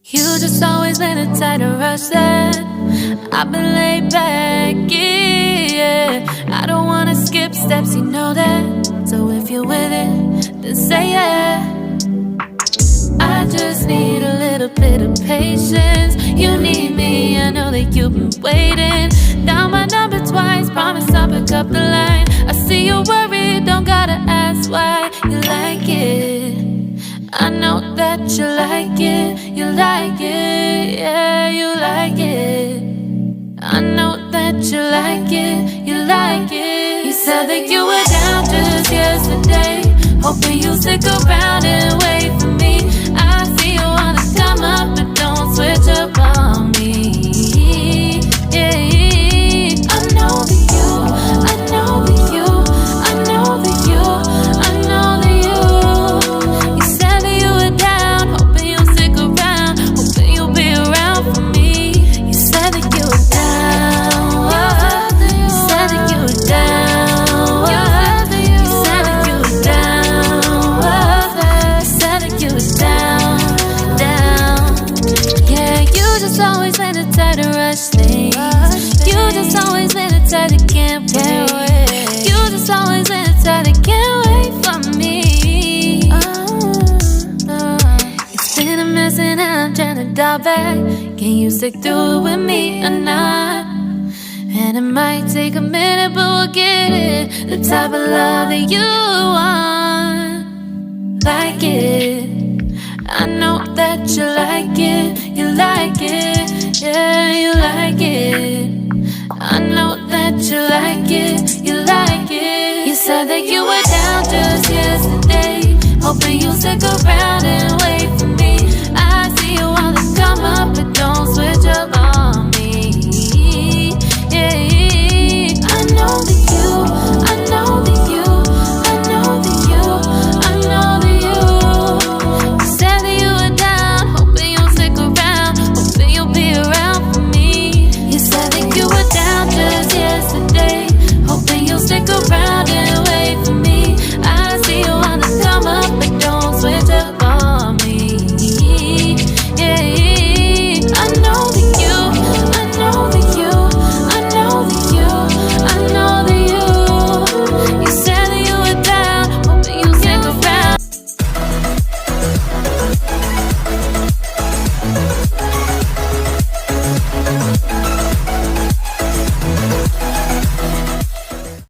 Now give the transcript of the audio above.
You just always been a tighter rush that I've been laid back, yeah. I don't wanna skip steps, you know that. So if you're with it, then say yeah. I just need a little bit of patience. You need me, I know that you've been waiting. Down my number twice, promise I'll pick up the line. I see you worried, don't gotta ask why. You like it, I know that you like it. You like it, yeah, you like it. I know that you like it, you like it. You said that you were down just yesterday, hoping you'll stick around and wait for me. I see you wanna come up, but don't switch up on me, yeah. I know that you, I know that you, I know that you, I know that you. You said that you were down, hoping you'll stick around, hoping you'll be around for me. You said that you were down, you said that you were down, you said that you were down, you said that you were down, down. Yeah, you just always been the type to rush things. You just always been the type that can't wait. You just always been the type that can't wait for me. It's been a mess and I'm trying to dial back. Can you stick through it with me or not? And it might take a minute, but we'll get it. The type of love that you want. Like it, I know that you like it. You like it, yeah, you like it. I know that you like it, you like it. You said that you were down just yesterday, hoping you'll stick around and wait for me. I see you wanna come up, but don't switch up